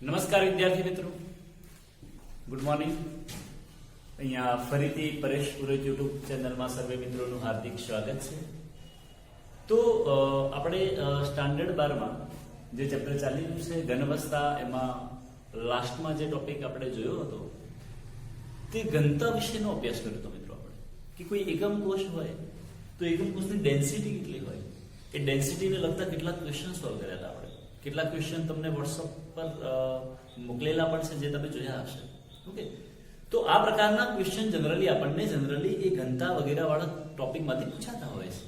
નમસ્કાર વિદ્યાર્થી મિત્રો, ગુડ મોર્નિંગ. અહીંયા ફરીથી પરેશ પુરોહિત યુટ્યુબ ચેનલમાં સર્વે મિત્રોનું હાર્દિક સ્વાગત છે. તો આપણે સ્ટાન્ડર્ડ 12 માં જે ચેપ્ટર ચાલી રહ્યું છે ઘનવસ્તા, એમાં લાસ્ટમાં જે ટોપિક આપણે જોયો હતો તે ઘનતા વિશેનો અભ્યાસ કર્યો હતો મિત્રો. આપણે કે કોઈ એકમ કોષ હોય તો એકમ કોષની ડેન્સિટી કેટલી હોય, એ ડેન્સિટીને લગતા કેટલાક ક્વેશ્ચન સોલ્વ કરેલા આપણે. કેટલાક ક્વેશ્ચન તમને વોટ્સઅપ પર મોકલેલા પણ છે, જે તમે જોયા હશે. ઓકે, તો આ પ્રકારના ક્વેશ્ચન જનરલી એ ઘનતા વગેરે વાળા ટોપિકમાંથી પૂછાતા હોય છે.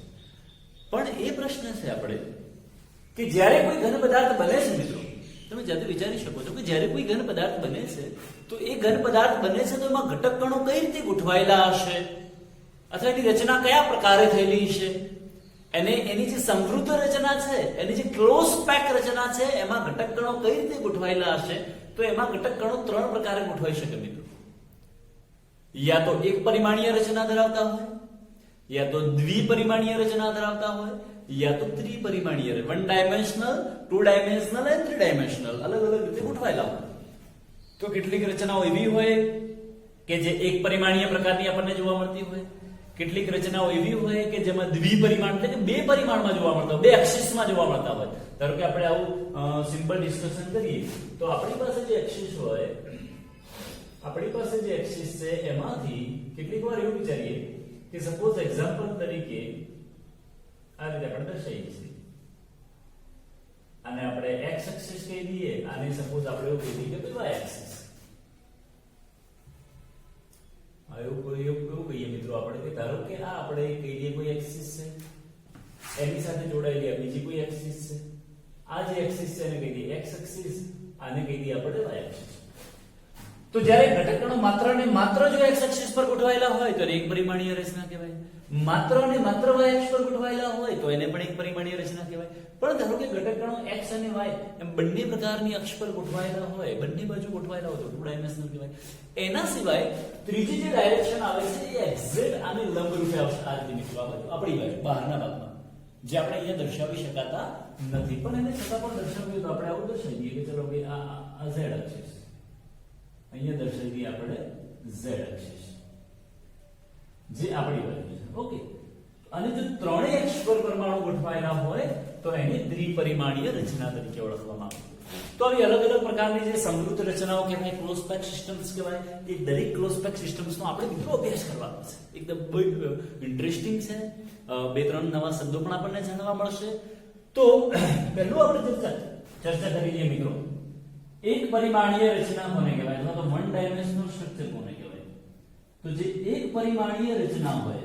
પણ એ પ્રશ્ન છે આપણે કે જ્યારે કોઈ ઘન પદાર્થ બને છે મિત્રો, તમે જાતે વિચારી શકો છો કે જ્યારે કોઈ ઘન પદાર્થ બને છે તો એ ઘન પદાર્થ બને છે તો એમાં ઘટક કણો કઈ રીતે ગોઠવાયેલા હશે, અથવા એની રચના કયા પ્રકારે થયેલી છે, એની જે સમૃદ્ધ રચના છે, એની જે ક્લોઝ પેક રચના છે, એમાં ઘટક કણો કઈ રીતે ગોઠવાયેલા હશે. તો એમાં ઘટક કણો 3 પ્રકારે ગોઠવાઈ શકે મિત્રો. યા તો એક પરિમાણીય રચના ધરાવતા હોય, યા તો દ્વિપરિમાણીય રચના ધરાવતા હોય, યા તો ત્રિપરિમાણીય, 1 ડાયમેન્શનલ, 2 ડાયમેન્શનલ અને 3 ડાયમેન્શનલ અલગ અલગ રીતે ગોઠવાયેલા હોય. તો કેટલીક રચનાઓ એવી હોય કે જે એક પરિમાણીય પ્રકારની આપણને જોવા મળતી હોય, કેટલીક રચનાઓ એવી હોય કે જેમાં દ્વિપરિમાણ એટલે કે 2 પરિમાણમાં જોવા મળતા હોય, 2 એક્સિસમાં જોવા મળતા હોય. ધારો કે આપણે આવું સિમ્પલ ડિસ્કશન કરીએ તો આપણી પાસે જે એક્સિસ હોય, આપણી પાસે જે એક્સિસ છે એમાંથી કેટલીક વાર એવું વિચારીએ કે સપોઝ એક્ઝામ્પલ તરીકે આ રીતે આપણે દર્શાવીએ છીએ, અને આપણે x એક્સિસ કહી દઈએ, આને સપોઝ આપણે એવું કહી દઈએ કે y એક્સિસ. એવું કહીએ મિત્રો આપણે કે ધારો કે આ આપણે કહી દઈએ કોઈ એક્સિસ છે, એની સાથે જોડાયેલી આ બીજી કોઈ એક્સિસ છે, આ જે એક્સિસ છે એને કહી દઈએ x એક્સિસ, આને કહી દઈએ આપણે y એક્સિસ. તો જ્યારે ઘટક કણો માત્ર ને માત્ર જો x એક્સિસ પર ગોઠવાયેલા હોય તો એને એક પરિમાણીય રચના કહેવાય, માત્ર ને માત્ર y એક્સિસ પર ગોઠવાયેલા હોય તો એને પણ એક પરિમાણીય રચના કહેવાય. પણ ધારો કે ઘટક કણો x અને y એમ બંને પ્રકારની અક્ષ પર ગોઠવાયેલા હોય, બંને બાજુ ગોઠવાયેલા હોય તો 2 ડાયમેન્શનલ કહેવાય. એના સિવાય ત્રીજી જે ડાયરેક્શન આવે છે એ એક્ઝેક્ટ આને લંબરૂપે આવશે. આ રીતે મિત્રો આ બાજુ આપણી બાજુ બહારના ભાગમાં, જે આપણે અહીંયા દર્શાવી શકાતા નથી, પણ એને છતાં પણ દર્શાવ્યું તો આપણે આવું દર્શાવી દઈએ કે ચલો ભાઈ આ z એક્સિસ, અહીંયા દર્શાવી દઈએ આપણે z એક્સિસ જે આપણી બાજુ છે. ઓકે, અને જો ત્રણેય અક્ષ પર પરમાણુ ગોઠવાયેલા હોય તો એને ત્રિપરિમાણીય રચના તરીકે ઓળખવામાં આવે. તો આવી અલગ અલગ પ્રકારની જે સમૃદ્ધ રચનાઓ કહેવાય, ક્લોઝ પેક સિસ્ટમ્સ કહેવાય, એ દરેક ક્લોઝ પેક સિસ્ટમ્સનો આપણે મિત્રો અભ્યાસ કરવાનો છે. એકદમ ઇન્ટરેસ્ટિંગ છે. 2-3 નવા શબ્દો પણ આપણને જાણવા મળશે. તો પહેલું આપણે ચર્ચા કરી લઈએ મિત્રો, એક પરિમાણીય રચના કોને કહેવાય, અથવા તો 1 ડાયમેન્શનલ સ્ટ્રક્ચર કોને કહેવાય. તો જે એક પરિમાણીય રચના હોય,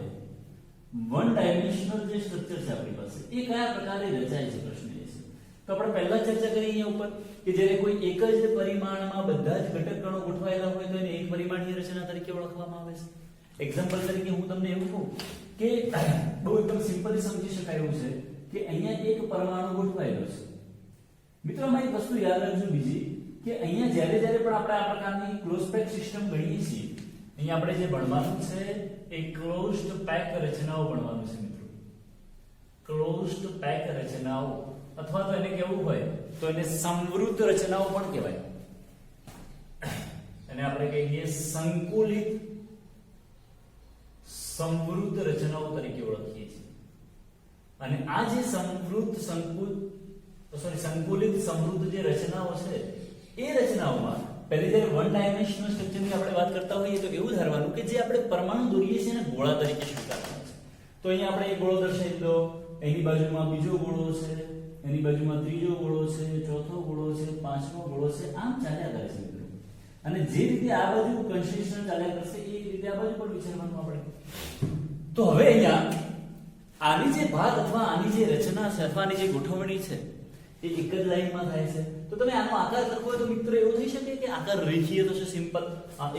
1 ડાયમેન્શનલ જે સ્ટ્રક્ચર છે આપણી પાસે, એ કયા પ્રકારે રચાય છે, પ્રશ્ન એ છે. તો આપણે પહેલા ચર્ચા કરી અહીંયા ઉપર કે જ્યારે કોઈ એક જ પરિમાણમાં બધા જ ઘટક કણો ગોઠવાયેલા હોય તો એને એક પરિમાણીય રચના તરીકે ઓળખવામાં આવે છે. એક્ઝામ્પલ તરીકે હું તમને એવું કહું કે બહુ એકદમ સિમ્પલી સમજી શકાય એવું છે કે અહીંયા એક પરમાણુ ગોઠવાયેલો છે. મિત્રો માં એક વસ્તુ યાદ રાખજો બીજી, કે અહીંયા જ્યારે પણ આપણે આ પ્રકારની ક્લોઝ પેક સિસ્ટમ ગણીએ છીએ, અહીંયા આપણે જે ભણવાનું છે એ ક્લોઝ્ડ પેક રચનાઓ ભણવાનું છે મિત્રો. ક્લોઝ્ડ પેક રચનાઓ, અથવા તો એને કેવું હોય તો એને સમૃદ્ધ રચનાઓ પણ કહેવાય. એને આપણે કહીએ સંકુલિત સમૃદ્ધ રચનાઓ તરીકે ઓળખીએ છીએ. અને આ જે સંકુલિત સમૃદ્ધ જે રચનાઓ છે, એ રચનાઓમાં પહેલી જ્યારે 1 ડાયમેન્શનલ સ્ટ્રક્ચરની આપણે વાત કરતા હોઈએ તો એવું ધારવાનું કે જે આપણે પરમાણુ દોરીએ છીએ એને ગોળા તરીકે સ્વીકારવાનો છે. તો અહીંયા આપણે એક ગોળો દર્શાવી દો, એની બાજુમાં બીજો ગોળો છે, એની બાજુમાં ત્રીજો ગોળો છે, ચોથો ગોળો છે, 5મો ગોળો છે, આમ ચાલ્યા કરે છે મિત્રો. અને જે રીતે આ બાજુ કન્સ્ટ્રક્શન ચાલ્યા કરશે એ રીતે આ બાજુ પણ વિચારવાનું આપણે. તો હવે અહીંયા આની જે ભાગ અથવા આની જે રચના છે અથવા આની જે ગોઠવણી છે એ એક જ લાઈનમાં થાય છે. તો તમે આનો આકાર લખવો હોય તો મિત્રો એવું થઈ શકે કે આકાર રેખીય થશે. સિમ્પલ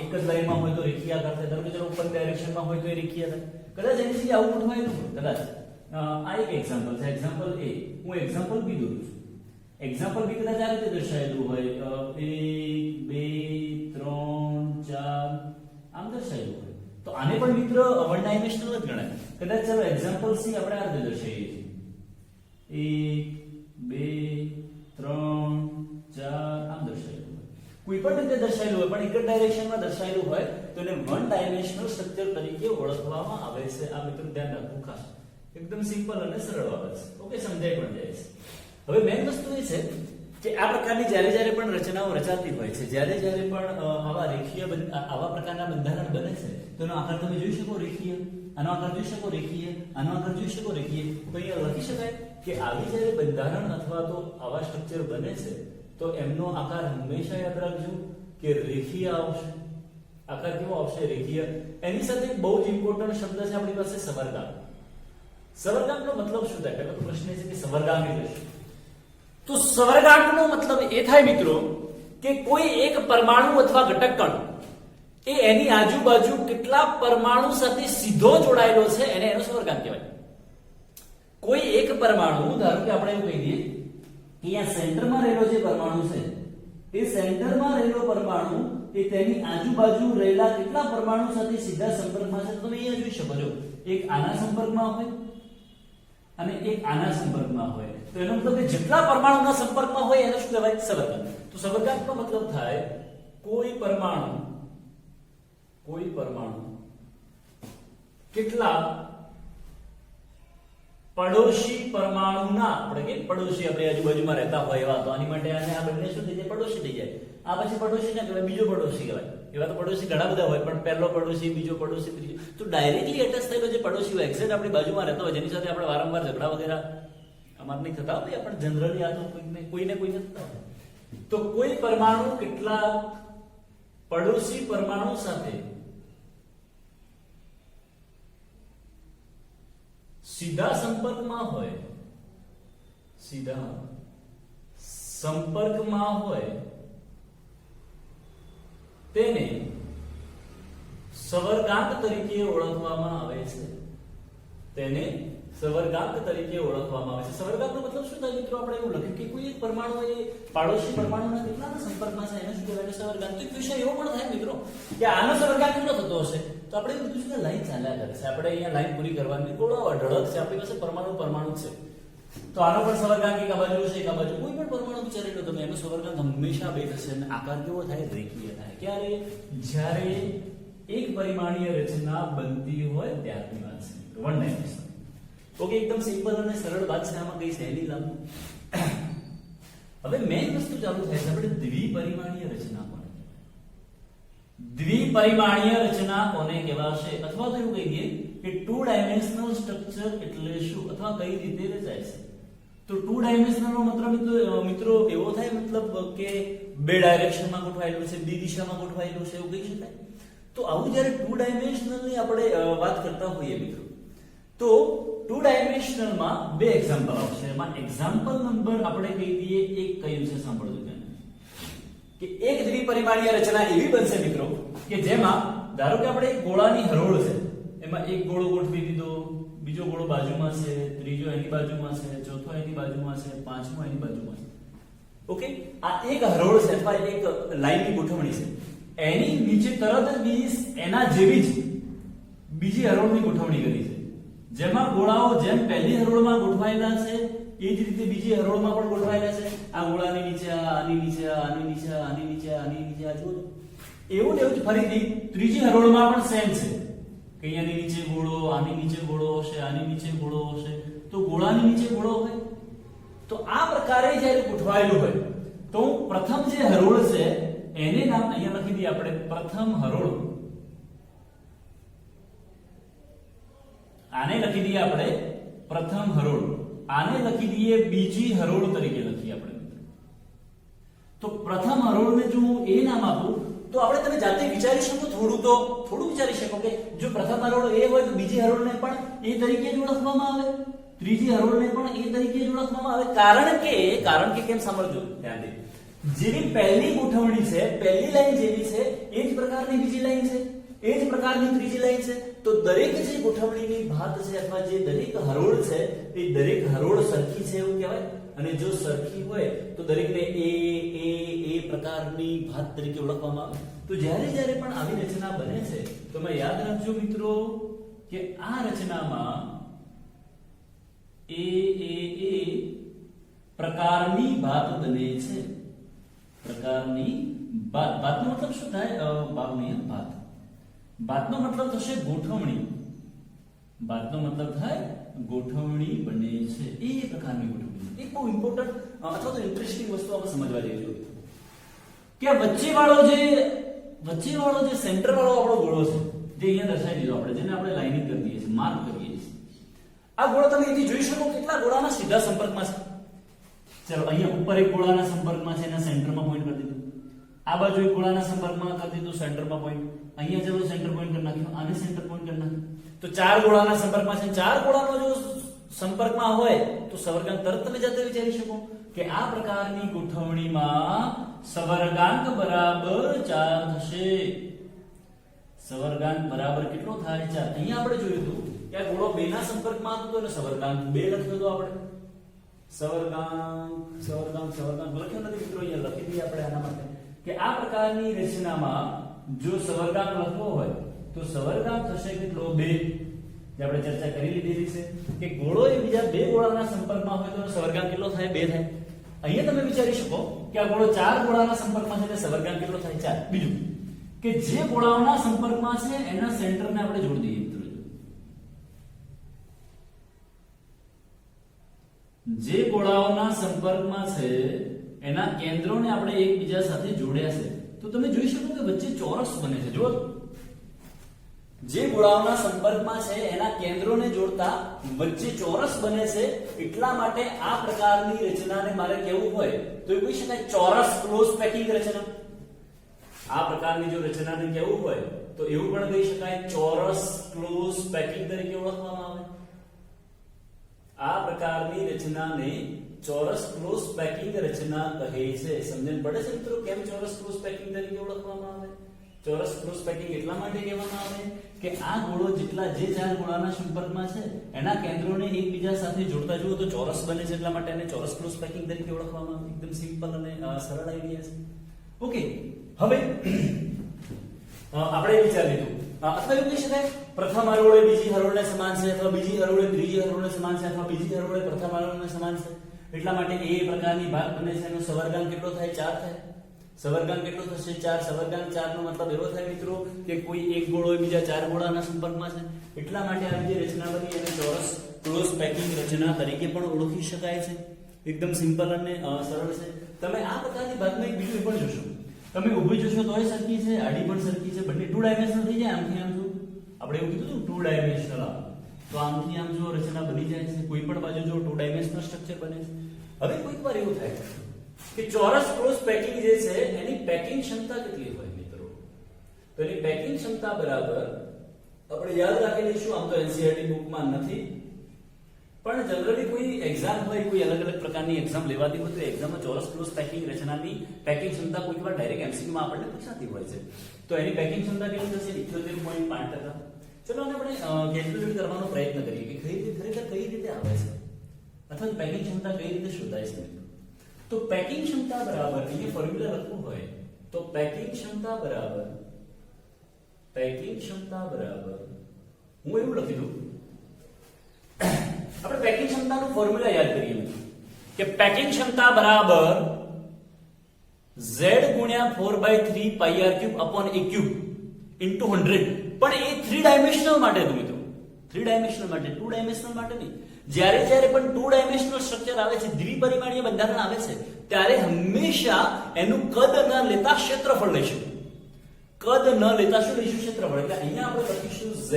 એક જ લાઈનમાં હોય તો રેખીય આકાર થાય. ધારો કે ચલો ઉપર ડાયરેક્શનમાં હોય તો એ રેખીય થાય. કદાચ એની જગ્યાએ આવું ગોઠવાયેલું હોય, કદાચ આ એક એક્ઝામ્પલ છે, એક્ઝામ્પલ A. હું એક્ઝામ્પલ B દોરું છું. એક્ઝામ્પલ B કદાચ આ રીતે દર્શાવેલું હોય, 1 2 3 4 આમ દર્શાવેલું હોય તો આને પણ મિત્ર 1 ડાયમેન્શનલ જ ગણાય. કદાચ ચાલો એક્ઝામ્પલ C આપણે આ રીતે દર્શાવીએ છીએ, 1 2 3 4 આમ દર્શાવેલું હોય. કોઈ પણ રીતે દર્શાવેલું હોય પણ એક જ ડાયરેક્શનમાં દર્શાવેલું હોય તો એને વન ડાયમેન્શનલ સ્ટ્રક્ચર તરીકે ઓળખવામાં આવે છે. આ મિત્રો ધ્યાન રાખવું ખાસ, એકદમ સિમ્પલ અને સરળ બાબત છે. ઓકે, સમજાઈ પણ જાય છે. હવે મેઇન વસ્તુ એ છે કે આ પ્રકારની જ્યારે પણ રચનાઓ રચાતી હોય છે, જ્યારે પણ આવા રેખીય આવા પ્રકારના બંધારણ બને છે તો એનો આકાર તમે જોઈ શકો રેખીય, આનો આકાર જોઈ શકો રેખીય, આનો આકાર જોઈ શકો રેખીય. તો અહીંયા લખી શકાય કે આવી જ્યારે બંધારણ અથવા તો આવા સ્ટ્રક્ચર બને છે તો એમનો આકાર હંમેશા યાદ રાખજો કે રેખીય આવશે. આકાર કેવો આવશે? રેખીય. એની સાથે બહુ જ ઇમ્પોર્ટન્ટ શબ્દ છે આપણી પાસે સવર્ગાંક. સવર્ગાંકનો મતલબ શું થાય? પહેલો તો પ્રશ્ન છે કે સવર્ગાંક એટલે શું? તો સવર્ગાંકનો મતલબ એ થાય મિત્રો કે કોઈ એક પરમાણુ અથવા ઘટક કણ એ એની આજુબાજુ કેટલા પરમાણુ સાથે સીધો જોડાયેલો છે એને એનો સવર્ગાંક કહેવાય. કોઈ એક પરમાણુ, ધારો કે આપણે એવું કહી દઈએ કે અહીંયા સેન્ટરમાં રહેલો જે પરમાણુ છે એ સેન્ટરમાં રહેલો પરમાણુ એ તેની આજુબાજુ રહેલા કેટલા પરમાણુ સાથે સીધા સંપર્કમાં છે. તો તમે અહીંયા જોઈ શકો છો, એક આના સંપર્કમાં હોય અને એક આના સંપર્કમાં હોય. તો એનો મતલબ કે જેટલા પરમાણુના સંપર્કમાં હોય એને શું કહેવાય? સવર્ગાંક. તો સવર્ગાંકનો મતલબ થાય કોઈ પરમાણુ કેટલા પડોશી પરમાણુના, આપણે કે પડોશી આપણે આજુબાજુમાં રહેતા હોય એવા, તો આની માટે આને આ બંને શું થઈ જાય? પડોશી થઈ જાય. આ પછી પડોશી ના કહેવાય, બીજો પડોશી કહેવાય. એવા તો પડોશી ઘણા બધા હોય પણ પહેલો પડોશી, બીજો પડોશી, ત્રીજો. તો ડાયરેક્ટલી એટેચ થયેલો જે પડોશી હોય, એક્ઝેક્ટ આપણી બાજુમાં રહેતો હોય, જેની સાથે આપણે વારંવાર ઝઘડા વગેરે અમાર નહીં થતા હોય, પણ જનરલી આ તો કોઈને થતા હોય. તો કોઈ પરમાણુ કેટલા પડોશી પરમાણુ સાથે સીધા સંપર્કમાં હોય તેને સવર્ગાંક તરીકે ઓળખવામાં આવે છે. સવર્ગાંકનો મતલબ શું થાય મિત્રો? આપણે એવું લખ્યું કે કોઈ એક પરમાણુ એ પાડોશી પરમાણુના કેટલાના સંપર્કમાં છે એને શું કહેવાય? સવર્ગાંક. તો ક્વેશ્ચન એવો પણ થાય મિત્રો કે આનો સવર્ગાંક કેટલો થતો હશે? તો આપણે એવું કીધું કે લાઈન ચાલ્યા કરે છે, આપણે અહીંયા લાઈન પૂરી કરવાની, થોડો અઢળક છે, આપણી પાસે પરમાણુ છે. તો આનો પણ સવર્ગાંક એક આ બાજુ હશે, એક આ બાજુ. કોઈ પણ પરમાણુ વિચારી લો તમે, એનો સવર્ગાંક હંમેશા 2 થશે અને આકાર કેવો થાય? રેખીય થાય. ક્યારે? જ્યારે એક પરિમાણીય રચના બનતી હોય ત્યારની વાત છે, વન ડાયમેન્શનલ. ઓકે, એકદમ સિમ્પલ અને સરળ વાત છે, આમાં કઈ સહેલી લાગુ. હવે મેઇન વસ્તુ ચાલુ થાય છે, આપણે દ્વિપરિમાણીય રચના કોને કહેવાય? દ્વિપરિમાણીય રચના કોને કહેવાશે? અથવા તો એવું કહીએ કે 2 ડાયમેન્શનલ સ્ટ્રક્ચર એટલે શું, અથવા કઈ રીતે રચાય છે? તો 2 ડાયમેન્શનલ નો મતલબ મિત્રો એવો થાય, મતલબ કે 2 ડાયરેક્શનમાં ગોઠવાયેલું છે, 2 દિશામાં ગોઠવાયેલું છે, એવું કહી શકાય. તો આવું જ્યારે 2 ડાયમેન્શનલની આપણે વાત કરતા હોઈએ મિત્રો, તો 2 ડાયમેન્શનલમાં 2 એક્ઝામ્પલ આવશે. એમાં એક્ઝામ્પલ નંબર આપણે કહી દઈએ એક કયું છે, સાંભળજો કે એક દ્વિપરિમાણીય રચના એવી બનશે મિત્રો કે જેમાં ધારો કે આપણે એક ગોળાની હરોળ છે, એમાં એક ગોળો ગોઠવી દીધો, બીજો ગોળો બાજુમાં છે, ત્રીજો એની બાજુમાં છે, ચોથો એની બાજુમાં છે, પાંચમો એની બાજુમાં છે. ઓકે, આ એક હરોળ છે અથવા એક લાઈનની ગોઠવણી છે. એની નીચે તરત જ એના જેવી જ બીજી હરોળની ગોઠવણી કરી છે, જેમાં ગોળાઓ જેમ પહેલી હરોળમાં ગોઠવાયેલા છે એ જ રીતે બીજી હરોળમાં પણ ગોઠવાયેલા છે. આ ગોળાની નીચે, આની નીચે, આની નીચે, આની નીચે, આની નીચે, આ જુઓ. એવું જ ફરીથી ત્રીજી હરોળમાં પણ સેમ છે કે અહીંયાની નીચે ગોળો, આની નીચે ગોળો હશે, આની નીચે ગોળો હશે. તો ગોળાની નીચે ગોળો હોય તો આ પ્રકારે જ્યારે ગોઠવાયેલું હોય તો પ્રથમ જે હરોળ છે એને નામ અહીંયા લખી દઈએ આપણે પ્રથમ હરોળ. આને લખી દઈએ આપણે પ્રથમ હરોળ, આને લખી દઈએ બીજી હરોળ તરીકે લખીએ આપણે. તો પ્રથમ હરોળને જો હું એ નામ આપું તો આપણે તમે જાતે વિચારી શકો, થોડું વિચારી શકો કે જો પ્રથમ હરોળ એ હોય તો બીજી હરોળને પણ એ તરીકે જ ઓળખવામાં આવે, ત્રીજી હરોળને પણ એ તરીકે જ ઓળખવામાં આવે. કારણ કે કેમ સાંભળજો ધ્યાનથી, જેવી પહેલી ગોઠવણી છે, પહેલી લાઈન જેવી છે એ જ પ્રકારની બીજી લાઈન છે, એ જ પ્રકારની ત્રીજી લાઈન છે. તો દરેક જે ગોઠવણીની ભાત છે અથવા જે દરેક હરોળ છે એ દરેક હરોળ સરખી છે એવું કહેવાય. અને જો સરખી હોય તો દરેકને એ પ્રકારની ભાત તરીકે ઓળખવામાં આવે. તો જ્યારે પણ આવી રચના બને છે તો તમે યાદ રાખજો મિત્રો કે આ રચનામાં એ પ્રકારની ભાત બને છે, પ્રકારની બાદનો મતલબ શું થાય? બાબ નહીં, બાદનો મતલબ થશે ગોઠવણી. બાદનો મતલબ થાય ગોઠવણી બને છે, એ પ્રકારની ગોઠવણી. એક બહુ ઇમ્પોર્ટન્ટ અથવા તો ઇન્ટરેસ્ટિંગ વસ્તુ આપણે સમજવા જેવી જોઈએ કે વચ્ચેવાળો જે સેન્ટર વાળો આપણો ગોળો છે, જે અહીંયા દર્શાવી દીધો આપણે, જેને આપણે લાઇનિંગ કરી દઈએ છીએ, માર્ક કરીએ છીએ. આ ગોળો તમે અહીંથી જોઈ શકો કેટલા ગોળાના સીધા સંપર્કમાં છે. ચલો અહીંયા ઉપર એક ગોળાના સંપર્કમાં છે, એના સેન્ટરમાં પોઈન્ટ કરી દીધું. આ બાજુ એક ગોળાના સંપર્કમાં કરી દીધું, સેન્ટરમાં પોઈન્ટ. અહીંયા ચલો સેન્ટર પોઈન્ટ કરી નાખ્યું, આને સેન્ટર પોઈન્ટ કરી નાખ્યું. તો ચાર ગોળાના સંપર્કમાં છે. ચાર ગોળાનો જો સંપર્કમાં હોય તો સવર્ગાંક તરત તમે જાતે વિચારી શકો કે આ પ્રકારની ગોઠવણીમાં સવર્ગાંક બરાબર 4 થશે. સવર્ગાંક બરાબર કેટલો થાય? 4. અહીંયા આપણે જોયું હતું કે આ ગોળો 2 ના સંપર્કમાં હતો એટલે સવર્ગાંક 2 લખ્યો હતો આપણે. સવર્ગાંક લખ્યો નથી મિત્રો, અહીંયા લખી દઈએ આપણે આના માટે કે આ પ્રકારની રચનામાં જો સવર્ગાંક લખવો હોય તો સવર્ગાંક થશે કેટલો? 2. જે આપણે ચર્ચા કરી લીધી છે કે ગોળો એ બીજા 2 ગોળાના સંપર્કમાં હોય તો સવર્ગાંક કેટલો થાય? 2 થાય. અહીંયા તમે વિચારી શકો કે આ ગોળો 4 ગોળાના સંપર્કમાં છે એટલે સવર્ગાંક કેટલો થાય? 4. બીજું કે જે ગોળાઓના સંપર્કમાં છે એના સેન્ટરને આપણે જોડી દઈએ મિત્રો. જે ગોળાઓના સંપર્કમાં છે એના કેન્દ્રોને આપણે એકબીજા સાથે જોડ્યા છે તો તમે જોઈ શકો કે વચ્ચે ચોરસ બને છે. જો જે ગોળાઓના સંપર્કમાં છે એના કેન્દ્રોને જોડતા વચ્ચે ચોરસ બને છે, એટલા માટે આ પ્રકારની રચનાને મારે કહેવું હોય તો એ કહી શકાય ચોરસ ક્લોઝ પેકિંગ રચના. આ પ્રકારની જો રચનાને કહેવું હોય તો એવું પણ કહી શકાય ચોરસ ક્લોઝ પેકિંગ તરીકે ઓળખવામાં આવે. આ પ્રકારની રચનાને ચોરસ ક્લોઝ પેકિંગ રચના કહે છે. સમજણ પડે છે મિત્રો કેમ ચોરસ ક્લોઝ પેકિંગ તરીકે ઓળખવામાં આવે? ચોરસ ક્લોઝ પેકિંગ એટલા માટે કહેવામાં આવે કે આ ગોળો જેટલા જે 4 ગોળાના સંપર્કમાં છે એના કેન્દ્રોને એકબીજા સાથે જોડતા જુઓ તો ચોરસ બને છે, એટલા માટે એને ચોરસ ક્લોઝ પેકિંગ તરીકે ઓળખવામાં આવે. એકદમ સિમ્પલ અને સરળ આઈડિયા છે. ઓકે, હવે આપણે વિચાર લીધું અથવા એવું કહી શકાય પ્રથમ હરોળ એ બીજી હરોળને સમાન છે, અથવા બીજી હરોળ એ ત્રીજી હરોળને સમાન છે, અથવા બીજી હરોળ એ પ્રથમ હરોળને સમાન છે. એટલા માટે એ પ્રકારની ભાગ બને છે. એનો સવર્ગાંક કેટલો થાય? 4 થાય. સવર્ગાંક કેટલો થશે? 4. સવર્ગાંક 4 નો મતલબ એવો થાય મિત્રો કે કોઈ એક ગોળો બીજા 4 ગોળાના સંપર્કમાં છે. એટલા માટે આ જે રચના બની એને ચોરસ ક્લોઝ પેકિંગ રચના તરીકે પણ ઓળખી શકાય છે. એકદમ સિમ્પલ અને સરળ છે. તમે આ પ્રકારની ભાગમાં એક બીજું પણ જોશો. તમે ઊભી જોશો તોય સરખી છે, આડી પણ સરખી છે, બંને 2 ડાયમેન્શનલ થઈ જાય. આમથી આમ જો આપણે એવું કીધું 2 ડાયમેન્શનલ, તો આમથી આમ જો રચના બની જાય છે. કોઈ પણ બાજુ જો 2 ડાયમેન્શનલ સ્ટ્રક્ચર બને છે. હવે કોઈક વાર એવું થાય કે ચોરસ ક્લોઝ પેકિંગ જે છે એની પેકિંગ ક્ષમતા કેટલી હોય મિત્રો? તો એની પેકિંગ ક્ષમતા બરાબર આપણે યાદ રાખી લઈશું. આમ તો એનસીઈઆરટી બુકમાં નથી, પણ જનરલી કોઈ એક્ઝામ હોય, કોઈ અલગ અલગ પ્રકારની એક્ઝામ લેવાતી હોય તો એક્ઝામમાં ચોરસ ક્લોઝ પેકિંગ રચનાની પેકિંગ ક્ષમતા કોઈક વાર ડાયરેક્ટ એમસીક્યુમાં આપણને પૂછાતી હોય છે. તો એની પેકિંગ ક્ષમતા કેટલી થશે? 78.5%. ચલો આને આપણે કેલ્ક્યુલેટ કરવાનો પ્રયત્ન કરીએ કે ખરેખર કઈ રીતે આવે છે અથવા પેકિંગ ક્ષમતા કઈ રીતે શોધાય છે. તો પેકિંગ ક્ષમતા બરાબર અહીંયા ફોર્મ્યુલા લખવું હોય તો પેકિંગ ક્ષમતા બરાબર હું એવું લખી દઉં. આપણે પેકિંગ ક્ષમતાનું ફોર્મ્યુલા યાદ કરીએ કે પેકિંગ ક્ષમતા બરાબર z ગુણ્યા 4/3 pi r³ upon a³ into 100. પણ એ 3 ડાયમેન્શનલ માટે હતું મિત્રો. 3 ડાયમેન્શનલ માટે, 2 ડાયમેન્શનલ માટે નહીં. જ્યારે પણ 2 ડાયમેન્શનલ સ્ટ્રક્ચર આવે છે, દ્વિપરિમાણીય બંધારણ આવે છે, ત્યારે હંમેશા એનું કદ ન લેતા ક્ષેત્રફળ લઈશું. કદ ન લેતા શું લઈશું? ક્ષેત્રફળ. એટલે અહીંયા આપણે લખીશું z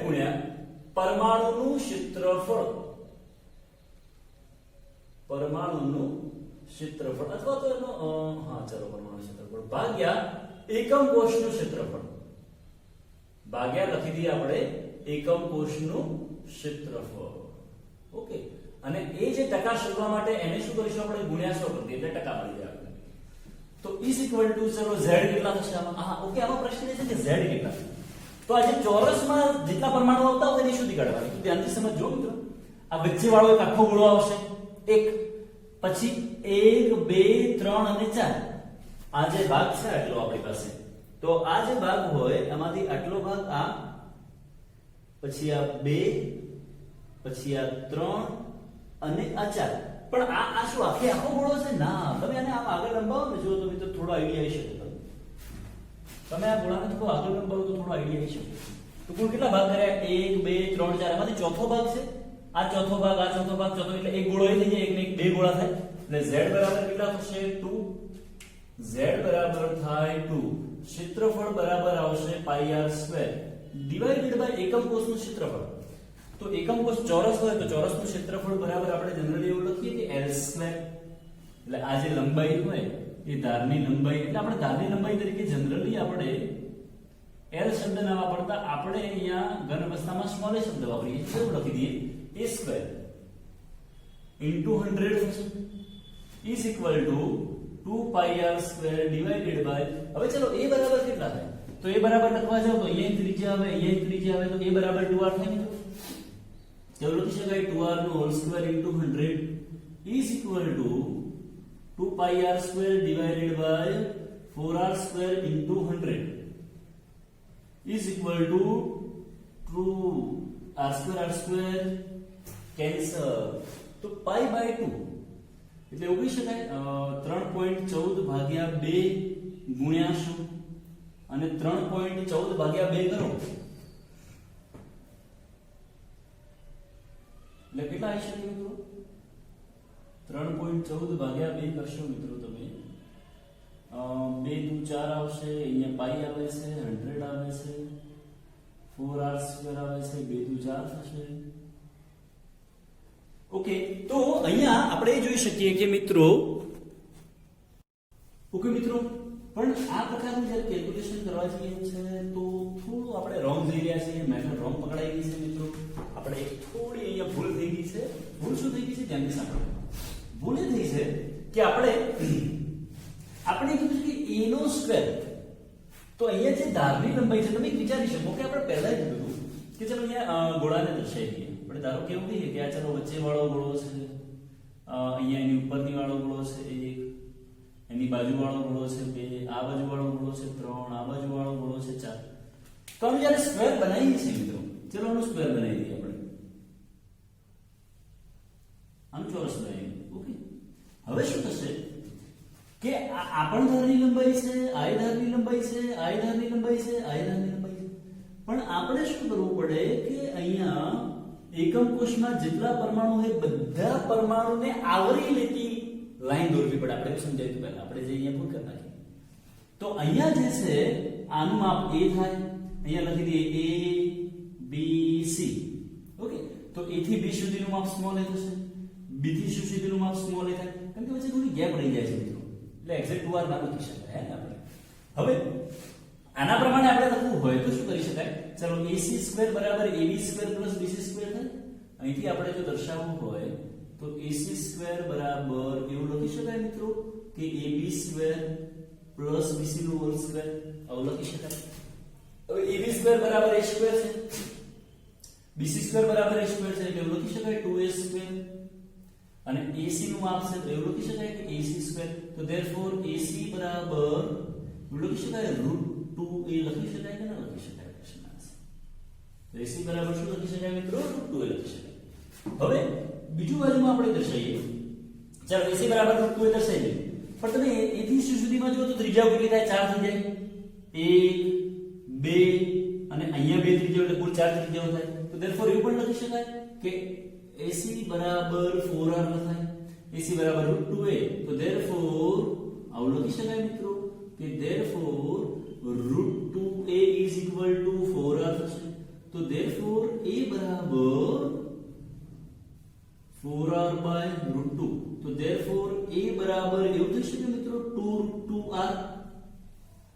ગુણ્યા પરમાણુનું ક્ષેત્રફળ. પરમાણુનું ક્ષેત્રફળ અથવા તો એનો પરમાણુ ક્ષેત્રફળ ભાગ્યા એકમ કોષનું ક્ષેત્રફળ. ભાગ્યા લખી દઈએ આપણે એકમ કોષનું ક્ષેત્રફળ. ઓકે, અને એ જે ટકા શોધવા માટે એને શું કરીશું આપણે? ગુણ્યા 100 કરી દઈએ એટલે ટકા મળી જાય. તો ઇઝ ઇક્વલ ટુ ચલો z કેટલા થશે આમાં? ઓકે, આનો પ્રશ્ન એ છે કે z કેટલા છે. તો આ જે ચોરસમાં જેટલા પરમાણુ આવતા હોય એને શોધી કાઢવાની. તો ધ્યાનથી સમજજો મિત્રો. આ વચ્ચે વાળો એક આખો ગોળો આવશે, એક, પછી 1 2 3 અને 4. આ જે ભાગ છે આટલો આપણી પાસે, તો આ જે ભાગ હોય એમાંથી આટલો ભાગ આ, પછી આ 2, પછી આ 3 અને આ 4. પણ આ શું આખો ગોળો છે? ના, તમે આને આમ આગળ લંબાવો ને, જો તો મિત્રો થોડો આઈડિયા આવી શકે તમને. તમે આ ગોળાને થોડો આગળ લંબાવો તો થોડો આઈડિયા આવી શકે. તો કુલ કેટલા ભાગ કર્યા? 1 2 3 4. આમાંથી ચોથો ભાગ છે. આ ચોથો ભાગ, આ ચોથો ભાગ, ચોથો, એટલે એક ગોળો એ થઈ જાય, એક ને એક બે ગોળા થાય. એટલે z બરાબર કેટલા થશે? 2. z બરાબર થાય 2. ક્ષેત્રફળ બરાબર આવશે પાઈ r સ્ક્વેર ડિવાઇડેડ બાય એકમ કોષનું ક્ષેત્રફળ. તો એકમ કોષ ચોરસ હોય તો ચોરસનું ક્ષેત્રફળ બરાબર આપણે જનરલી એવું લખીએ કે l સ્ક્વેર. એટલે આ જે લંબાઈ હોય એ ધારની લંબાઈ, એટલે આપણે ધારની લંબાઈ તરીકે જનરલી આપણે l શબ્દ ના વાપરતા આપણે અહીંયા ઘન અવસ્થામાં સ્મોલ શબ્દ વાપરીએ છીએ. એવું લખી દઈએ a સ્ક્વેર into 100 થશે is equal to 2 pi r square divided by, હવે ચલો a બરાબર કેટલા થાય? તો a બરાબર લખવા જાવ તો અહીંયા ત્રિજ્યા આવે, અહીંયા ત્રિજ્યા આવે, તો a બરાબર 2r થાય મિત્રો. તો લખી શકાય 2r નો whole square into 100 is equal to 2 pi r square divided by 4r square into 100 is equal to 2 r square cancel, તો પાઈ બાય 2 એટલે એવું કહી શકાય 3.14 ભાગ્યા 2 ગુણ્યા શું, અને 3.14 ભાગ્યા 2 કરો એટલે કેટલા આવી શકે મિત્રો? 3.14 ભાગ્યા 2 કરશો મિત્રો તમે, 2 દુ 4 આવશે, અહીંયા પાઈ આવે છે, 100 આવે છે, 4r સ્ક્વેર આવે છે, 2 દુ 4 થશે. ઓકે, તો અહીંયા આપણે જોઈ શકીએ કે મિત્રો, ઓકે મિત્રો, પણ આ પ્રકારનું જ્યારે કેલ્ક્યુલેશન કરવા જઈએ છે તો થોડું આપણે રોંગ જઈ રહ્યા છીએ, મેથડ રોંગ પકડાઈ ગઈ છે મિત્રો. આપણે થોડી અહીંયા ભૂલ થઈ ગઈ છે. ભૂલ શું થઈ ગઈ છે ધ્યાનથી સાંભળો. ભૂલ એ થઈ છે કે આપણે કીધું કે a નો સ્ક્વેર, તો અહીંયા જે ધારની લંબાઈ છે તમે વિચારી શકો કે આપણે પહેલા જ કીધું કે ચલો અહીંયા ગોળાને દર્શાવી દઈએ. આપણે ધારો કે એવું કહીએ કે આ ચલો વચ્ચે વાળો ગોળો છે, અહીંયા એની ઉપરની વાળો ગોળો છે 1, એની બાજુ વાળો ગોળો છે 2, આ બાજુ વાળો ગોળો છે 3, આ બાજુ વાળો ગોળો છે 4. તો અમે જ્યારે સ્ક્વેર બનાવીએ છીએ મિત્રો, ચલો આનો સ્ક્વેર બનાવી દઈએ આપણે, આનું ચોરસ બનાવીએ. ઓકે, હવે શું થશે કે આ પણ ધારની લંબાઈ છે, આ ધારની લંબાઈ છે, આ ધારની લંબાઈ છે, આ ધારની લંબાઈ છે, પણ આપણે શું કરવું પડે કે અહીંયા એકમ કોષમાં જેટલા પરમાણુ છે બધા પરમાણુને આવરી લેતી લાઈન દોરવી પડે. આપણે સમજાવ્યું પહેલા, આપણે જે અહીંયા ભૂલ કરી નાખી. તો અહીંયા જે છે આનું માપ a થાય, અહીંયા લખી દઈએ a b c. ઓકે, તો a થી b સુધીનું માપ સ્મોલ a થશે, b થી c સુધીનું માપ સ્મોલ a થાય, કારણ કે વચ્ચે થોડી ગેપ રહી જાય છે મિત્રો, એટલે એક્ઝેક્ટ 2r ના લખી શકાય હે આપણે. હવે આના પ્રમાણે આપણે લખવું હોય તો શું કરી શકાય? ચલો ac સ્ક્વેર બરાબર ab square plus bc square થાય. અહીંથી આપણે જો દર્શાવવું હોય તો ac સ્ક્વેર બરાબર એવું લખી શકાય મિત્રો કે ab સ્ક્વેર પ્લસ bc નો હોલ સ્ક્વેર, આવું લખી શકાય. હવે ab સ્ક્વેર બરાબર a સ્ક્વેર છે, bc સ્ક્વેર બરાબર a સ્ક્વેર છે, એટલે એવું લખી શકાય 2a સ્ક્વેર, અને ac નું માપ છે તો એવું લખી શકાય કે ac સ્ક્વેર. તો ધેરફોર ac બરાબર એવું લખી શકાય √2a લખી શકાય કે ના લખી શકાય? પ્રશ્ન છે. તો ac બરાબર શું લખી શકાય મિત્રો? √2a લખી શકાય. હવે બીજું બાજુમાં આપણે દર્શાવીએ, ચાલો ac બરાબર √2a દર્શાવીએ, પણ તમે a થી c સુધીમાં જો તો ત્રિજ્યાઓ કેટલી થાય? 4 થઈ જાય, 1 2 અને અહીંયા 2 ત્રિજ્યાઓ એટલે કુલ 4 ત્રિજ્યાઓ થાય. તો ધેરફોર એવું પણ લખી શકાય કે ac બરાબર 4r લખાય, ac બરાબર √2a. તો ધેરફોર આવું લખી શકાય મિત્રો કે therefore √2a is equal to 4r થશે. તો ધેરફોર a બરાબર 4r by √2. તો ધેરફોર a બરાબર એવું થઈ શકે મિત્રો 2√2r.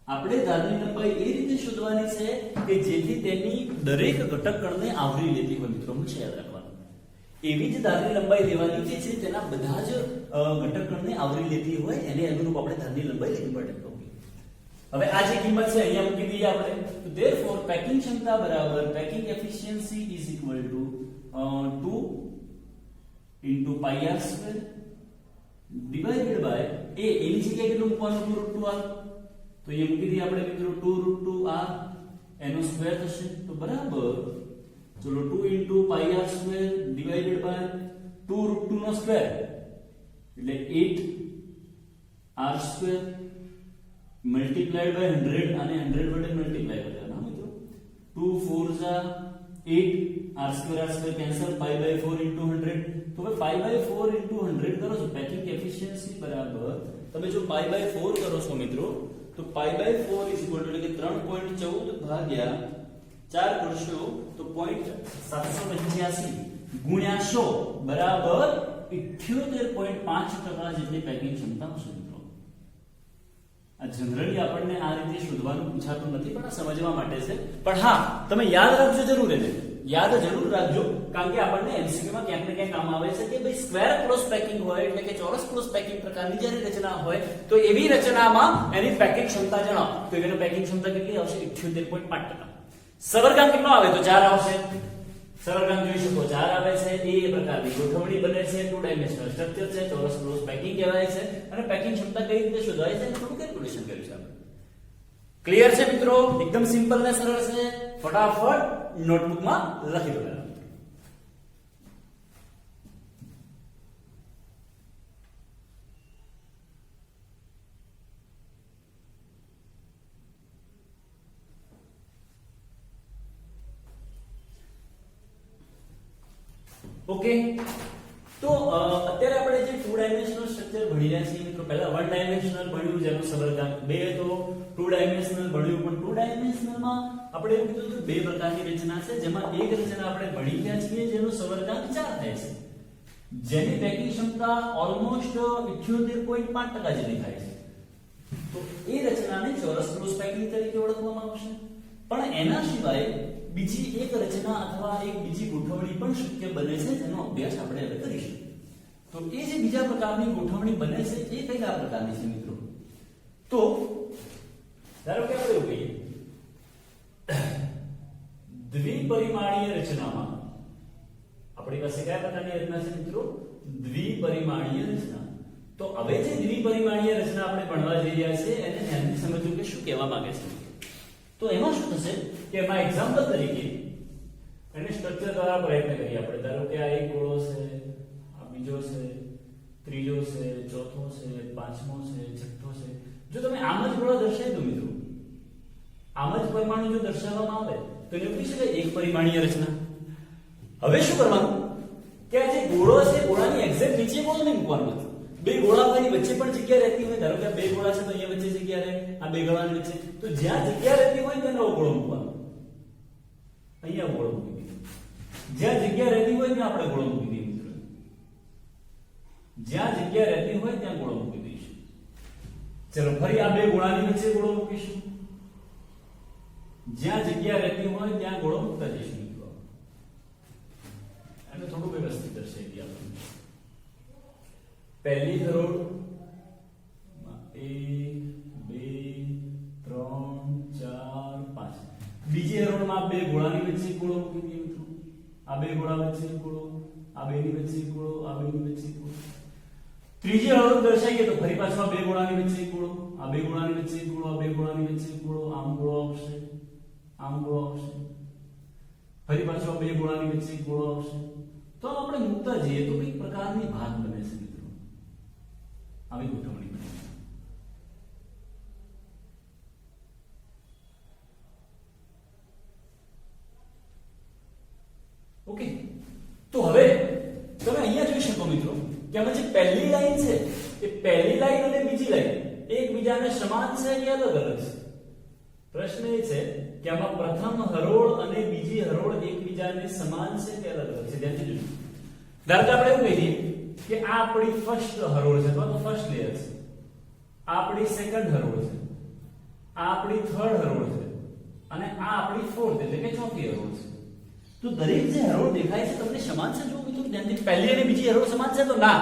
આપણે ધારની લંબાઈ એ રીતે શોધવાની છે કે જેથી તેની દરેક ઘટક કણને આવરી લેતી હોય મિત્રો, હંમેશા યાદ રાખવાનું. એવી જ ધારની લંબાઈ લેવાની જે છે તેના બધા જ ઘટક કણને આવરી લેતી હોય એને અનુરૂપ આપણે ધારની લંબાઈ લેવી પડે. હવે આ જે કિંમત છે અહીંયા મૂકી દઈએ આપણે. તો ધેરફોર પેકિંગ ક્ષમતા બરાબર packing efficiency is equal to 2 into pi r square divided by a. એની જગ્યાએ કેટલું મૂકવાનું? 2√2r. તો એ મૂકી દઈએ આપણે મિત્રો 2√2r, એનો સ્ક્વેર થશે. તો બરાબર ચલો 2 into pi r square divided by 2√2 નો સ્ક્વેર એટલે 8r² મલ્ટીપ્લાઈડ બાય 100 અને 100 વડે મલ્ટીપ્લાય કરવાના મિત્રો 2 4 8 r² cancel pi by 4 into 100 તો હવે pi by 4 into 100 કરો છો પેકિંગ એફિશિયન્સી બરાબર તમે જો pi by 4 કરો છો મિત્રો તો pi by 4 એટલે કે 3.14 ભાગ્યા 4 કરશો તો 0.785 ગુણ્યા 100 બરાબર 78.5% જેટલી પેકિંગ ક્ષમતા હશે મિત્રો આ જનરલી આપણને આ રીતે શોધવાનું પૂછાતું નથી પણ આ સમજવા માટે છે પણ હા તમે યાદ રાખજો જરૂર એને યાદ જરૂર રાખજો કારણ કે આપણને એમસીક્યુ માં ક્યાંક ને ક્યાંક કામ આવે છે કે ભાઈ સ્ક્વેર ક્લોઝ પેકિંગ હોય એટલે કે ચોરસ ક્લોઝ પેકિંગ પ્રકારની જ્યારે રચના હોય તો એવી રચનામાં એની પેકિંગ ક્ષમતા જણાવો તો એની પેકિંગ ક્ષમતા કેટલી આવશે 78.5%. સરળગામ કેટલો આવે તો 4 આવશે. સરળગામ જોઈ શકો 4 આવે છે. એ પ્રકારની ગોઠવણી બને છે, ટુ ડાયમેન્શનલ સ્ટ્રક્ચર છે, ચોરસ ક્લોઝ પેકિંગ કહેવાય છે અને પેકિંગ ક્ષમતા કઈ રીતે શોધાય છે થોડું કેલ્ક્યુલેશન કર્યું છે આપણે. ક્લિયર છે મિત્રો? એકદમ સિમ્પલ ને સરળ છે. ફટાફટ નોટબુકમાં લખી દો. ઓકે, તો અત્યારે આપણે જે ટુ ડાયમેન્શનલ સ્ટ્રક્ચર ભણી રહ્યા છીએ મિત્રો, પહેલા વન ડાયમેન્શનલ ભણ્યું જેનું સરળગામ 2 હતો, ટુ ડાયમેન્શનલ ભણ્યું પણ ટુ ડાયમેન્શનલમાં આપણે એવું કીધું કે બે પ્રકારની રચના છે જેમાં એક રચના આપણે ભણી ગયા છીએ જેનું સરળગામ 4 થાય છે, જેની પેકિંગ ક્ષમતા ઓલમોસ્ટ 78.5% જેટલી થાય છે. તો એ રચનાને ચોરસ ક્લોઝ પેકિંગ તરીકે ઓળખવામાં આવશે. પણ એના સિવાય બીજી એક રચના અથવા એક બીજી ગોઠવણી પણ શક્ય બને છે જેનો અભ્યાસ આપણે હવે કરીશું. તો એ જે બીજા પ્રકારની ગોઠવણી બને છે એ કયા પ્રકારની છે મિત્રો? તો ધારો કે આપણે એવું કહીએ દ્વિપરિમાણીય રચનામાં આપણી પાસે કયા પ્રકારની રચના છે મિત્રો? દ્વિપરિમાણીય રચના. તો હવે જે દ્વિપરિમાણીય રચના આપણે ભણવા જઈ રહ્યા છે એને ધ્યાનથી સમજવું કે શું કહેવા માંગે છે. તો એમાં શું થશે કે એમાં એક્ઝામ્પલ તરીકે એને સ્ટ્રક્ચર દ્વારા પ્રયત્ન કરીએ આપણે. ધારો કે આ એક ગોળો છે, આ બીજો છે, ત્રીજો છે, ચોથો છે, પાંચમો છે, છઠ્ઠો છે. જો તમે આમ જ ગોળો દર્શાવી દો મિત્રો, આમ જ પરમાણુ જો દર્શાવવામાં આવે તો એને કહી શકાય એક પરિમાણીય રચના. હવે શું કરવાનું કે આ જે ગોળો છે ગોળાની એક્ઝેક્ટ નીચે ગોળો નહીં મૂકવાનો નથી. બે ગોળાની વચ્ચે પણ જગ્યા રહેતી હોય. ધારો કે બે ગોળા છે તો અહીંયા વચ્ચે જગ્યા રહે, આ બે ગોળાની વચ્ચે તો જ્યાં જગ્યા રહેતી હોય ત્યાં નવો ગોળો મૂકવાનો. અહીંયા ગોળો મૂકી દીધો. જ્યાં જગ્યા રહેતી હોય ત્યાં આપણે ગોળો મૂકી દઈએ મિત્રો. જ્યાં જગ્યા રહેતી હોય ત્યાં ગોળો મૂકી દઈશું. ચલો ફરી આ બે ગોળાની વચ્ચે ગોળો મૂકીશું. જ્યાં જગ્યા રહેતી હોય ત્યાં ગોળો મૂકતા જઈશું મિત્રો. અને થોડું વ્યવસ્થિત દર્શાવી દઈએ આપણે. પહેલી હરોળ 1 2 3 4 5. બીજી હરોળમાં બે ગોળાની વચ્ચે ગોળો મૂકી દઈએ મિત્રો. આ બે ગોળા વચ્ચે ગોળો, આ બેની વચ્ચે ગોળો, આ બેની વચ્ચે ગોળો. ત્રીજી હરોળ દર્શાવીએ તો ફરી પાછો આ બે ગોળાની વચ્ચે ગોળો, આ બે ગોળાની વચ્ચે ગોળો, આ બે ગોળાની વચ્ચે ગોળો, આમ ગોળો આવશે, આમ ગોળો આવશે. ફરી પાછો આ બે ગોળાની વચ્ચે ગોળો આવશે. તો આપણે મૂકતા જઈએ તો કઈ પ્રકારની ભાગ બને છે મિત્રો? આવી ગોઠવણી બને. ઓકે, તો હવે તમે અહીંયા જોઈ શકો મિત્રો કે આમાં જે પહેલી લાઈન છે એ પહેલી લાઈન અને બીજી લાઈન એકબીજાને સમાન છે કે અલગ અલગ છે? પ્રશ્ન એ છે કે આમાં પ્રથમ હરોળ અને બીજી હરોળ એકબીજાને સમાન છે કે અલગ અલગ છે? ધ્યાનથી જોજો. ધારો કે આપણે એવું કહીએ કે આ આપણી ફર્સ્ટ હરોળ છે અથવા તો ફર્સ્ટ લેયર છે, આ આપણી સેકન્ડ હરોળ છે, આ આપણી થર્ડ હરોળ છે અને આ આપણી ફોર્થ એટલે કે ચોથી હરોળ છે. તો દરેક જે હરોળ દેખાય છે તમને સમાન છે? જો મિત્રો ધ્યાનથી, પહેલી અને બીજી હરોળ સમાન છે? તો ના,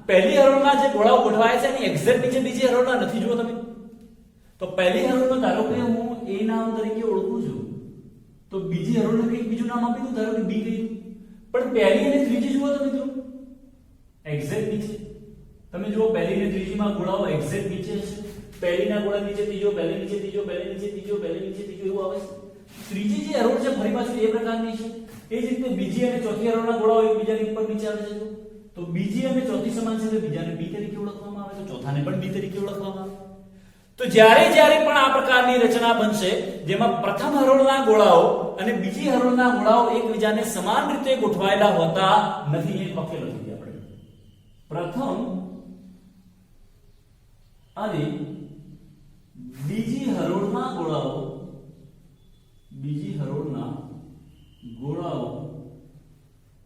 પહેલી હરોળના જે ગોળાઓ ગોઠવાય છે એની એક્ઝેક્ટ નીચે બીજી હરોળના નથી. જુઓ તમે, તો પહેલી હરોળનો ધારો કે હું A નામ તરીકે ઓળખું છું તો બીજી હરોળને કંઈક બીજું નામ આપી દઉં, ધારો કે B કહી દઉં. પણ પહેલી અને ત્રીજી જુઓ તો મિત્રો એક્ઝેક્ટ નીચે. તમે જુઓ પહેલી અને ત્રીજીમાં ગોળાઓ એક્ઝેક્ટ નીચે હશે. પહેલીના ગોળા નીચે ત્રીજો, પહેલી નીચે ત્રીજો, પહેલી નીચે ત્રીજો, પહેલી નીચે ત્રીજો એવું આવે છે. ત્રીજી જે હરોળ છે ફરી પાછું એ પ્રકારની છે. એ જ રીતે બીજી અને ચોથી હરોળના ગોળાઓ એકબીજાની ઉપર નીચે આવે છે. તો બીજી અને ચોથી સમાન છે તો બીજાને બી તરીકે ઓળખવામાં આવે, તો ચોથાને પણ બી તરીકે ઓળખવામાં આવે. તો જ્યારે પણ આ પ્રકારની રચના બનશે જેમાં પ્રથમ હરોળના ગોળાઓ અને બીજી હરોળના ગોળાઓ એકબીજાને સમાન રીતે ગોઠવાયેલા હોતા નથી. એક વાક્ય લખી દઈએ આપણે. પ્રથમ અને બીજી હરોળના ગોળાઓ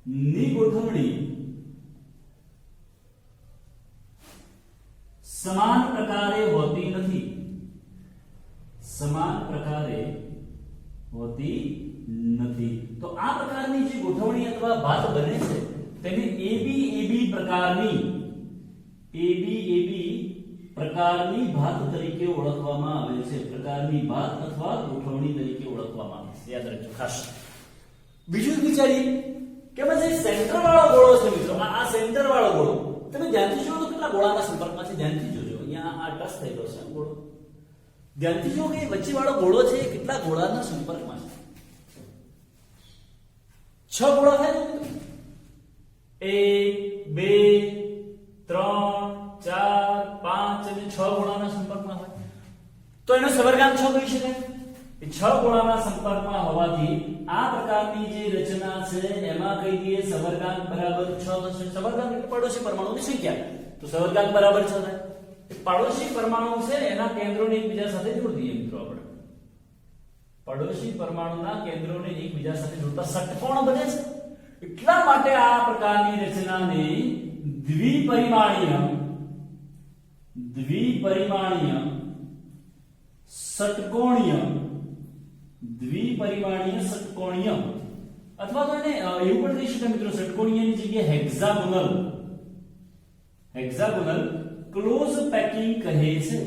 ની ગોઠવણી સમાન પ્રકારે હોતી નથી. તો આ પ્રકારની જે ગોઠવણી અથવા ભાત બને છે તેને એબી પ્રકારની ભાત તરીકે ઓળખવામાં આવે છે. પ્રકારની ભાત અથવા ગોઠવણી તરીકે ઓળખવામાં આવે છે. યાદ રાખજો ખાસ. બીજું વિચારીએ કે પછી સેન્ટર વાળો ગોળો છે મિત્રો. આ સેન્ટર વાળો ગોળો તમે ધ્યાનથી જોજો તો કેટલા ગોળાના સંપર્કમાં છે. ધ્યાનથી જોજો. અહીંયા આ ટચ થયેલો છે ગોળો. ધ્યાનથી જો કે વચ્ચે વાળો ગોળો છે એ કેટલા ગોળાના સંપર્કમાં છે. 6 ગોળા થાય ને. 1 2 3 4 5 અને 6 ગોળાના સંપર્કમાં હોય તો એનો સવર્ગાંક 6 કહી શકાય. એ 6 ગોળાના સંપર્કમાં હોવાથી આ પ્રકારની જે રચના છે એમાં કહી દઈએ સવર્ગાંક બરાબર 6 થશે. સવર્ગાંક એટલે પડોશી પરમાણુની સંખ્યા. તો સવર્ગાંક બરાબર 6 થાય. પડોશી પરમાણુ છે એના કેન્દ્રોને એકબીજા સાથે જોડી દઈએ મિત્રો આપણે. પડોશી પરમાણુના કેન્દ્રોને એકબીજા સાથે જોડતા ષટકોણ બને છે. એટલા માટે આ પ્રકારની રચનાને દ્વિપરિમાણીય ષટકોણીય અથવા તો એને એવું પણ કહી શકાય મિત્રો. ષટકોણીયની જગ્યાએ હેક્સાગોનલ ક્લોઝ પેકિંગ કહે છે.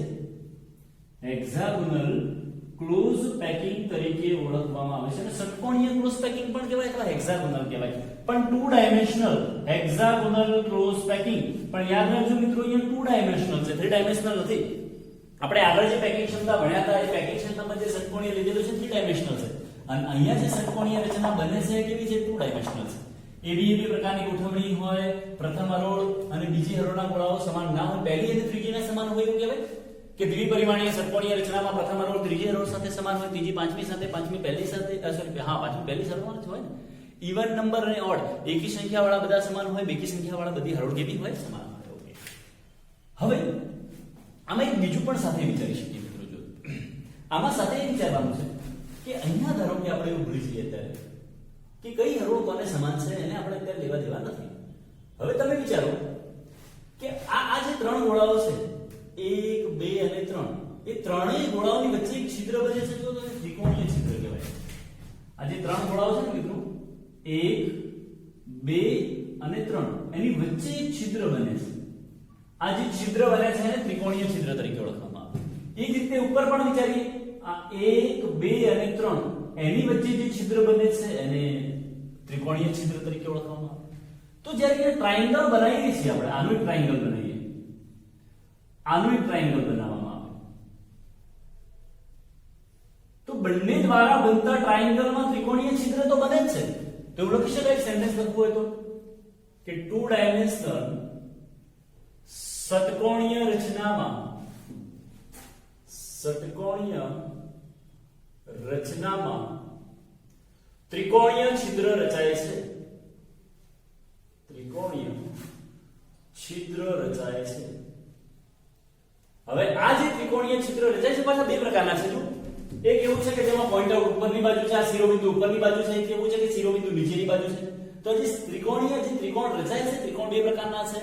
હેક્સાગોનલ ક્લોઝ પેકિંગ તરીકે ઓળખવામાં આવે છે. અને ષટકોણીય ક્લોઝ પેકિંગ પણ કહેવાય અથવા હેક્સાગોનલ કહેવાય. પણ 2 ડાયમેન્શનલ હેક્સાગોનલ ક્લોઝ પેકિંગ. પણ યાદ રાખજો મિત્રો અહીંયા 2 ડાયમેન્શનલ છે, 3 ડાયમેન્શનલ નથી. આપણે આગળ જે પેકિંગ ક્ષમતા ભણ્યા હતા એ પેકિંગ ક્ષમતામાં જે ષટકોણીય લીધેલું છે 3 ડાયમેન્શનલ છે. અને અહીંયા જે ષટકોણીય રચના બને છે કેવી છે? 2 ડાયમેન્શનલ છે. એબી પ્રકારની ગોઠવણી હોય, પ્રથમ હરોળ અને બીજી હરોળના ગોળાઓ સમાન ના હોય, પહેલી અને ત્રીજીના સમાન હોય એવું કહેવાય કે દ્વિપરિમાણીય ષટકોણીય રચનામાં પ્રથમ હરોળ ત્રીજી હરોળ સાથે સમાન હોય, ત્રીજી પાંચમી સાથે, પાંચમી પહેલી સાથે, પાંચમી પહેલી હરોળ જ હોય ને. ઇવન નંબર અને ઓડ એકી સંખ્યાવાળા બધા સમાન હોય, બેકી સંખ્યાવાળા બધી હરોળ કેવી હોય? સમાન હોય. ઓકે. હવે આમાં એક બીજું પણ સાથે વિચારી શકીએ મિત્રો. જો આમાં સાથે એ વિચારવાનું છે કે અહીંયા ધારો કે આપણે એવું ભૂલી જઈએ અત્યારે કે કઈ હરોળ કોને સમાન છે એને આપણે અત્યારે લેવા દેવા નથી. હવે તમે વિચારો કે આ જે 3 ગોળાઓ છે 1 2 અને 3 એ ત્રણેય ગોળાઓની વચ્ચે એક છિદ્ર બને છે. જો તો ત્રિકોણીય છિદ્ર કહેવાય. આ જે 3 ગોળાઓ છે ને મિત્રો 1 2 અને 3 એની વચ્ચે એક છિદ્ર બને છે. આ જે છિદ્ર બને છે એને ત્રિકોણીય છિદ્ર તરીકે ઓળખવામાં આવે. એ જ રીતે ઉપર પણ વિચારીએ આ 1 2 અને 3 એની વચ્ચે જે છિદ્ર બને છે એને ત્રિકોણીય છિદ્ર તરીકે ઓળખવામાં આવે. તો જ્યારે એ ટ્રાયેંગલ બનાવીએ છીએ આપણે, આનું એક ટ્રાયેંગલ બનાવીએ, આનું એક ટ્રાયેંગલ બનાવવામાં આવે તો બંને દ્વારા બનતા ટ્રાયેંગલમાં ત્રિકોણીય છિદ્ર તો બને જ છે. તો એવું લખી શકાય સેન્ટેન્સ લખવું હોય તો કે 2 ડાયમેન્શનલ ષટકોણીય રચનામાં ત્રિકોણીય છિદ્ર રચાય છે. હવે આ જે ત્રિકોણીય છિદ્ર રચાય છે પાછા 2 પ્રકારના છે. જો એક એવું છે કે જેમાં પોઈન્ટ આઉટ ઉપરની બાજુ છે, આ શિરોબિંદુ ઉપરની બાજુ છે. એક એવું છે કે શિરોબિંદુ નીચેની બાજુ છે. તો જે ત્રિકોણ રચાય છે ત્રિકોણ 2 પ્રકારના છે.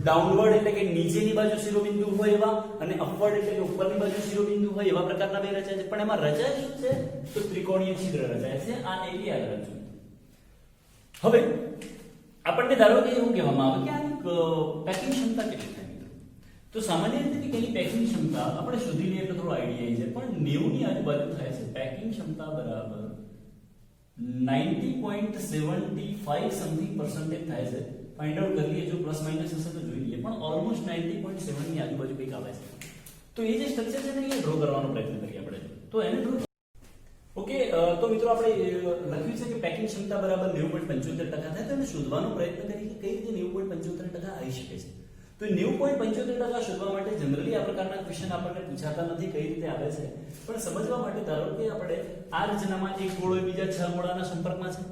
ડાઉનવર્ડ એટલે કે નીચેની બાજુ શિરોબિંદુ હોય એવા, અને અપવર્ડ એટલે કે ઉપરની બાજુ શિરોબિંદુ હોય એવા પ્રકારના 2 રચાય છે. પણ એમાં રચાય શું છે? તો ત્રિકોણીય છિદ્ર રચાય છે. આ એક યાદ રાખજો. હવે આપણને ધારો કે એવું કહેવામાં આવે કે આની પેકિંગ ક્ષમતા કેટલી થાય મિત્રો. તો સામાન્ય રીતે કે પેકિંગ ક્ષમતા આપણે શોધી લઈએ એટલે થોડો આઈડિયા આવી જાય. પણ 90 ની આજુબાજુ થાય છે. પેકિંગ ક્ષમતા બરાબર 90.75 સમથિંગ % થાય છે. ફાઇન્ડ આઉટ કરી લઈએ. જો પ્લસ માઇનસ હશે તો જોઈ લઈએ. પણ ઓલમોસ્ટ 90.7 ની આજુબાજુ કંઈક આવે છે. તો એ જે સ્ટ્રક્ચર છે ને એ ડ્રો કરવાનો પ્રયત્ન કરીએ આપણે. તો એને ડ્રો ઓકે, તો મિત્રો આપણે લખ્યું છે કે પેકિંગ ક્ષમતા બરાબર 90.75% થાય, તો એને શોધવાનો પ્રયત્ન કરીએ કે કઈ રીતે 90.75% આવી શકે છે. તો 90.75% શોધવા માટે જનરલી આ પ્રકારના ક્વેશ્ચન આપણને પૂછાતા નથી, કઈ રીતે આવે છે. પણ સમજવા માટે ધારો કે આપણે આ રચનામાં એક ગોળો બીજા 6 ગોળાના સંપર્કમાં છે,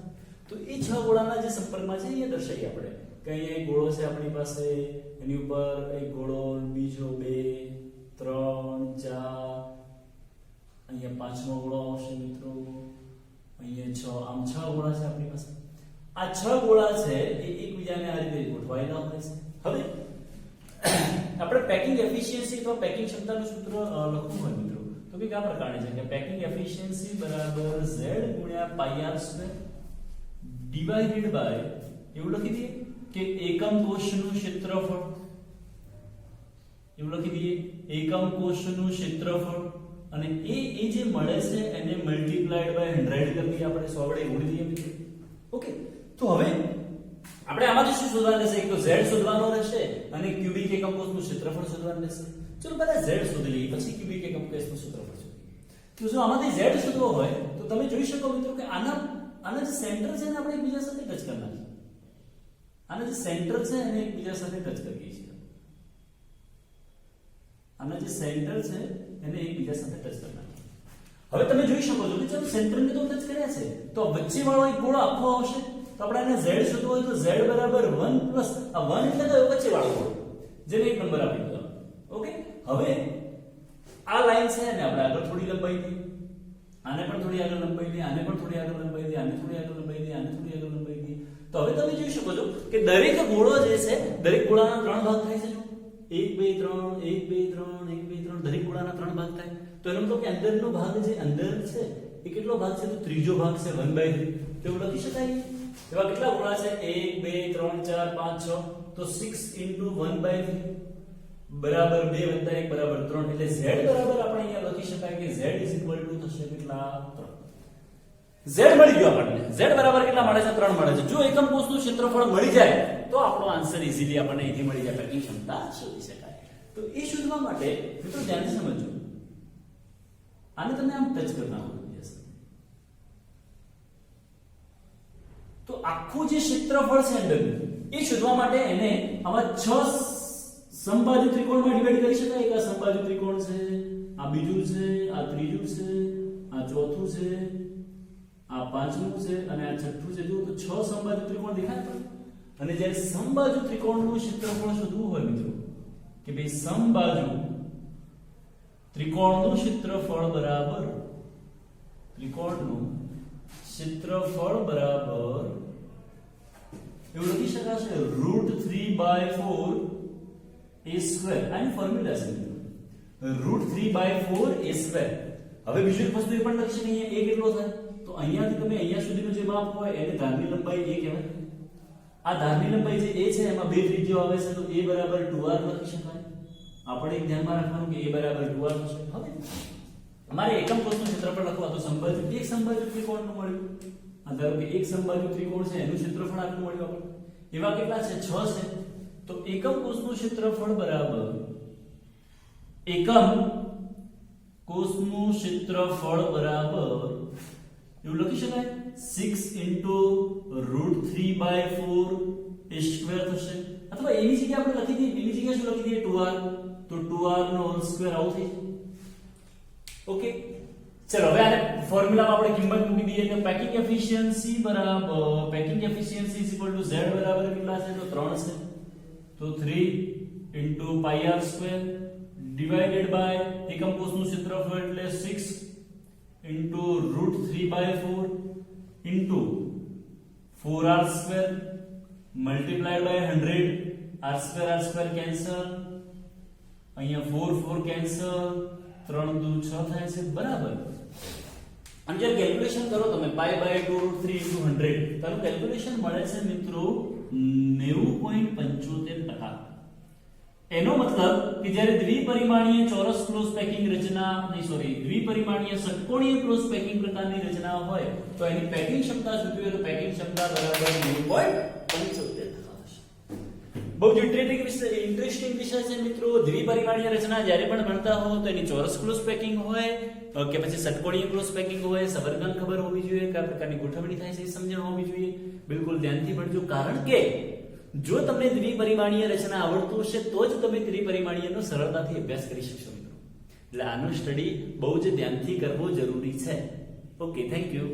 તો એ 6 ગોળાના જે સંપર્કમાં છે એ દર્શાવીએ આપણે કે અહીંયા એક ગોળો છે આપણી પાસે, એની ઉપર એક ગોળો, બીજો 2 3 4, અહીંયા પાંચમો ગોળો આવશે મિત્રો, અહીંયા 6, આમ 6 ગોળા છે આપણી પાસે. આ 6 ગોળા છે એ એકબીજાને આ રીતે ગોઠવાયેલા હોય છે. હવે આપણે પેકિંગ એફિશિયન્સી અથવા પેકિંગ ક્ષમતાનું સૂત્ર લખવું હોય મિત્રો તો કે આ પ્રકારે છે કે પેકિંગ એફિશિયન્સી બરાબર z ગુણ્યા પાઈ r સ્ક્વેર ડિવાઇડેડ બાય એવું લખી દઈએ કે એકમ કોષનું ક્ષેત્રફળ, એવું લખી દઈએ એકમ કોષનું ક્ષેત્રફળ, અને એ જે મળે છે એને મલ્ટીપ્લાઈડ બાય 100 કરી દઈએ આપણે, 100 વડે ગુણી દઈએ મિત્રો. ઓકે, તો હવે આપણે આમાંથી શું શોધવાનું રહેશે? એક તો z શોધવાનો રહેશે અને ક્યુબિક એકમ કોષનું ક્ષેત્રફળ શોધવાનું રહેશે. ચલો પહેલા z શોધી લઈએ, પછી ક્યુબિક એકમ કોષનું ક્ષેત્રફળ શોધીએ. તો જો આમાંથી z શોધવો હોય તો તમે જોઈ શકો મિત્રો કે આના જે સેન્ટર છે ને આપણે એકબીજા સાથે ટચ કરી નાખીએ. આના જે સેન્ટર છે એને એકબીજા સાથે ટચ કરીએ છીએ. આના જે સેન્ટર છે એને એકબીજા સાથે ટચ કરી નાખીએ. હવે તમે જોઈ શકો છો કે ચલો સેન્ટરને તો ટચ કર્યા છે, તો વચ્ચે વાળો એક ગોળો આખો આવશે. તો આપણે એને z શોધવો હોય તો z બરાબર 1 પ્લસ આ 1 એટલે કયો? વચ્ચે વાળો ગોળો, જેને એક નંબર આપી દીધો. ઓકે, હવે આ લાઈન છે ને આપણે આગળ થોડી લંબાઈ દઈએ, આને પણ થોડી આગળ લંબાઈ દઈએ, આને પણ થોડી આગળ લંબાઈ દઈએ, આને થોડી આગળ લંબાઈ દઈએ, આને થોડી આગળ લંબાઈ દઈએ. તો હવે તમે જોઈ શકો છો કે દરેક ગોળો જે છે દરેક ગોળાના 3 ભાગ થાય છે. જો 1 2 3 1 2 3 1 2 3 દરેક ગોળાના 3 ભાગ થાય. તો એનો મતલબ કે અંદરનો ભાગ જે અંદર છે એ કેટલો ભાગ છે? તો ત્રીજો ભાગ છે 1/3. તો એવું લખી શકાય. એવા કેટલા ગોળા છે? 1 2 3 4 5 6. તો 6 * 1/3 બરાબર 2 + 1 બરાબર 3. એટલે z બરાબર આપણે અહીંયા લખી શકાય કે z = થશે કેટલા? 3. z મળી ગયો આપણને. z બરાબર કેટલા મળે છે? 3 મળે છે. જો એકમ કોષનું ક્ષેત્રફળ મળી જાય તો આપણો આન્સર ઈઝીલી આપણને અહીંથી મળી જાય, પેકિંગ ક્ષમતા શોધી શકાય. તો એ શોધવા માટે મિત્રો ધ્યાનથી સમજો. આને તમે આમ ટચ કરી નાખો તો આખું જે ક્ષેત્રફળ છે અંદરનું એ શોધવા માટે એને આમાં 6 સમબાજુ ત્રિકોણમાં ડિવાઈડ કરી શકાય. એક આ સમબાજુ ત્રિકોણ છે, આ બીજું છે, આ ત્રીજું છે, આ ચોથું છે, આ પાંચમું છે અને આ છઠ્ઠું છે. જો તો 6 સમબાજુ ત્રિકોણ દેખાય છે. અને જ્યારે સમબાજુ ત્રિકોણનું ક્ષેત્રફળ શોધવું હોય મિત્રો કે ભાઈ સમબાજુ ત્રિકોણનું ક્ષેત્રફળ બરાબર એવું લખી શકાશે √3/4 a². આની ફોર્મ્યુલા છે √3/4 a². હવે બીજી એક વસ્તુ એ પણ લખી શકાય અહીંયા a કેટલો થાય? તો અહીંયાથી તમે અહીંયા સુધીનું જે માપ હોય એને ધારની લંબાઈ a કહેવાય. આ ધારની લંબાઈ જે a છે એમાં 2 ત્રિજ્યાઓ આવે છે, તો a બરાબર 2r લખી શકાય. આપણે એક ધ્યાનમાં રાખવાનું કે a બરાબર 2r થશે. હવે અમારે એકમ કોષનું ક્ષેત્રફળ લખવા તો એક સમબાજુ ત્રિકોણનું મળ્યું. આ ધારો કે એક સમબાજુ ત્રિકોણ છે એનું ક્ષેત્રફળ આટલું મળ્યું આપણને. એવા કેટલા છે? 6 છે. તો એકમ કોષનું ક્ષેત્રફળ બરાબર એવું લખી શકાય 6 * √3/4 a² થશે. અથવા એની જગ્યાએ આપણે લખી દઈએ, એની જગ્યાએ શું લખી દઈએ? 2r. તો 2r નો હોલ સ્ક્વેર આવું થઈ જાય. ઓકે, ચલો હવે આને ફોર્મ્યુલામાં આપણે કિંમત મૂકી દઈએ કે પેકિંગ એફિશિયન્સી = z બરાબર કેટલા છે? તો 3 છે. તો 3 * πr² ડિવાઇડેડ બાય એકમ કોષનું ક્ષેત્રફળ એટલે 6 * √3/4 * 4r² multiplied by 100. r² cancel, અહીંયા 4 કેન્સલ, 3 × 2 = 6 થાય છે બરાબર. અને જે કેલ્ક્યુલેશન કરો તમે π/2√3 * 100 તારું કેલ્ક્યુલેશન મળે છે મિત્રો 90.75%. એનો મતલબ કે જ્યારે દ્વિપરિમાણીય ચોરસ ક્લોઝ પેકિંગ દ્વિપરિમાણીય ષટકોણીય ક્લોઝ પેકિંગ પ્રકારની રચના હોય તો એની પેકિંગ ક્ષમતા શોધવી હોય તો પેકિંગ ક્ષમતા બરાબર 90.75% થશે. બહુ જ ઇન્ટરેસ્ટિંગ વિષય છે મિત્રો. દ્વિપરિમાણીય રચના જ્યારે પણ ભણતા હો તો એની ચોરસ ક્લોઝ પેકિંગ હોય કે પછી ષટકોણીય ક્લોઝ પેકિંગ હોય, સબર્ગન ખબર હોવી જોઈએ, કયા પ્રકારની ગોઠવણી થાય છે એ સમજણ હોવી જોઈએ. બિલકુલ ધ્યાનથી ભણજો, કારણ કે જો તમને દ્વિપરિમાણીય રચના આવડતું હશે તો જ તમે ત્રિપરિમાણીયનો સરળતાથી અભ્યાસ કરી શકશો મિત્રો. એટલે આનો સ્ટડી બહુ જ ધ્યાનથી કરવો જરૂરી છે. Okay, thank you.